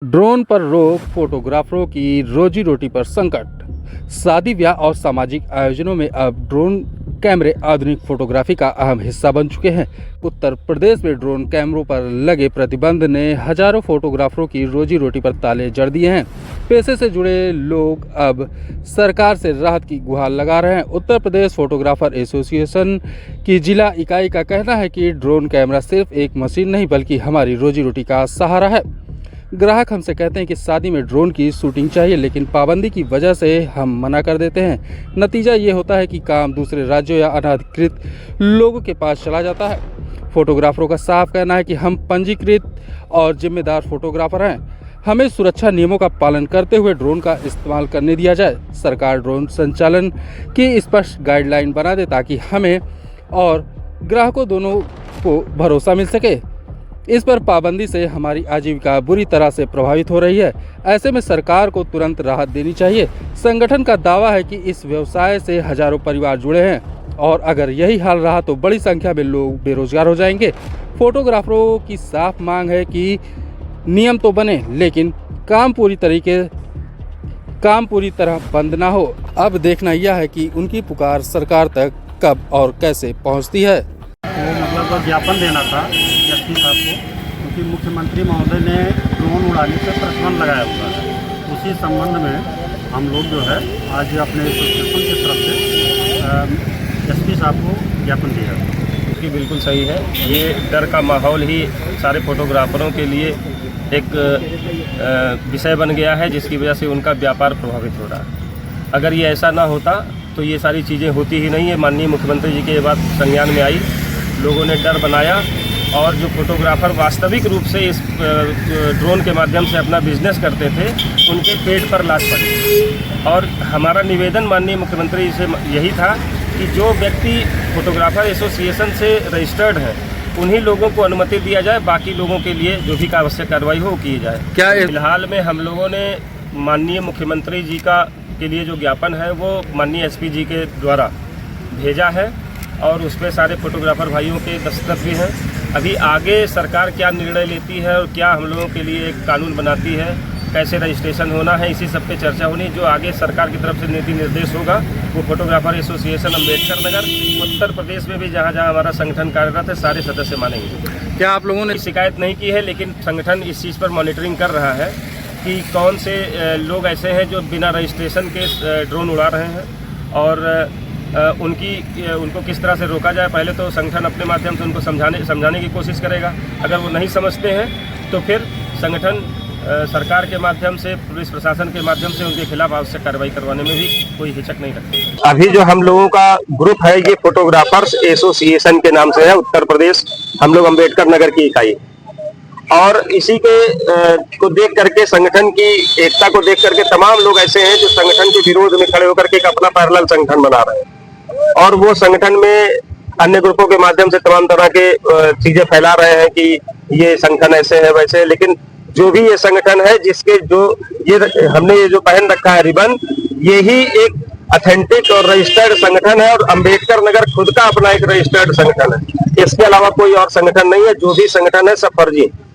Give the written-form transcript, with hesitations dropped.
Drone पर रोक, फोटोग्राफरों की रोजी रोटी पर संकट। शादी ब्याह और सामाजिक आयोजनों में अब ड्रोन कैमरे आधुनिक फोटोग्राफी का अहम हिस्सा बन चुके हैं। उत्तर प्रदेश में ड्रोन कैमरों पर लगे प्रतिबंध ने हजारों फोटोग्राफरों की रोजी रोटी पर ताले जड़ दिए हैं। पेशे से जुड़े लोग अब सरकार से राहत की गुहार लगा रहे हैं। उत्तर प्रदेश फोटोग्राफर एसोसिएशन की जिला इकाई का कहना है कि ड्रोन कैमरा सिर्फ एक मशीन नहीं बल्कि हमारी रोजी रोटी का सहारा है। ग्राहक हमसे कहते हैं कि शादी में ड्रोन की शूटिंग चाहिए, लेकिन पाबंदी की वजह से हम मना कर देते हैं। नतीजा ये होता है कि काम दूसरे राज्यों या अनाधिकृत लोगों के पास चला जाता है। फोटोग्राफरों का साफ कहना है कि हम पंजीकृत और जिम्मेदार फोटोग्राफर हैं। हमें सुरक्षा नियमों का पालन करते हुए ड्रोन का इस्तेमाल करने दिया जाए। सरकार ड्रोन संचालन की स्पष्ट गाइडलाइन बना दे ताकि हमें और ग्राहकों दोनों को भरोसा मिल सके। इस पर पाबंदी से हमारी आजीविका बुरी तरह से प्रभावित हो रही है। ऐसे में सरकार को तुरंत राहत देनी चाहिए। संगठन का दावा है कि इस व्यवसाय से हजारों परिवार जुड़े हैं और अगर यही हाल रहा तो बड़ी संख्या में लोग बेरोजगार हो जाएंगे। फोटोग्राफरों की साफ मांग है कि नियम तो बने, लेकिन काम पूरी तरह बंद ना हो। अब देखना यह है कि उनकी पुकार सरकार तक कब और कैसे पहुंचती है। तो मतलब ज्ञापन देना था एसपी साहब को, क्योंकि मुख्यमंत्री महोदय ने ड्रोन उड़ाने पर प्रतिबंध लगाया हुआ है। उसी संबंध में हम लोग जो है आज अपने एसोसिएशन की तरफ से एसपी साहब को ज्ञापन दिया। कि बिल्कुल सही है। ये डर का माहौल ही सारे फोटोग्राफरों के लिए एक विषय बन गया है, जिसकी वजह से उनका व्यापार प्रभावित हो रहा है। अगर ये ऐसा ना होता तो ये सारी चीज़ें होती ही नहीं है। माननीय मुख्यमंत्री जी की ये बात संज्ञान में आई, लोगों ने डर बनाया और जो फोटोग्राफर वास्तविक रूप से इस ड्रोन के माध्यम से अपना बिजनेस करते थे, उनके पेट पर लात पड़ी। और हमारा निवेदन माननीय मुख्यमंत्री जी से यही था कि जो व्यक्ति फोटोग्राफर एसोसिएशन से रजिस्टर्ड है उन्हीं लोगों को अनुमति दिया जाए, बाकी लोगों के लिए जो भी आवश्यक कार्रवाई हो की जाए। क्या फिलहाल में हम लोगों ने माननीय मुख्यमंत्री जी के लिए जो ज्ञापन है वो माननीय एसपी जी के द्वारा भेजा है और उसमें सारे फोटोग्राफर भाइयों के दस्तखत भी हैं। अभी आगे सरकार क्या निर्णय लेती है और क्या हम लोगों के लिए एक कानून बनाती है, कैसे रजिस्ट्रेशन होना है, इसी सब पे चर्चा होनी। जो आगे सरकार की तरफ से नीति निर्देश होगा वो फोटोग्राफर एसोसिएशन अम्बेडकर नगर उत्तर प्रदेश में भी जहाँ जहाँ हमारा संगठन कार्यरत है सारे सदस्य मानेंगे। क्या आप लोगों ने शिकायत नहीं की है, लेकिन संगठन इस चीज़ पर मॉनिटरिंग कर रहा है कि कौन से लोग ऐसे हैं जो बिना रजिस्ट्रेशन के ड्रोन उड़ा रहे हैं और उनको किस तरह से रोका जाए। पहले तो संगठन अपने माध्यम से उनको समझाने की कोशिश करेगा। अगर वो नहीं समझते हैं तो फिर संगठन सरकार के माध्यम से, पुलिस प्रशासन के माध्यम से उनके खिलाफ आवश्यक कार्रवाई करवाने में भी कोई हिचक नहीं रखते। अभी जो हम लोगों का ग्रुप है ये फोटोग्राफर्स एसोसिएशन के नाम से है, उत्तर प्रदेश हम लोग अम्बेडकर नगर की इकाई। और इसी के को देख करके, संगठन की एकता को देख करके तमाम लोग ऐसे हैं जो संगठन के विरोध में खड़े होकर के एक अपना पैरेलल संगठन बना रहे हैं और वो संगठन में अन्य ग्रुपों के माध्यम से तमाम तरह के चीजें फैला रहे हैं कि ये संगठन ऐसे है वैसे है। लेकिन जो भी ये संगठन है जिसके हमने ये जो पहन रखा है रिबन, यही एक ऑथेंटिक और रजिस्टर्ड संगठन है और अम्बेडकर नगर खुद का अपना एक रजिस्टर्ड संगठन है। इसके अलावा कोई और संगठन नहीं है। जो भी संगठन है सब फर्जी है।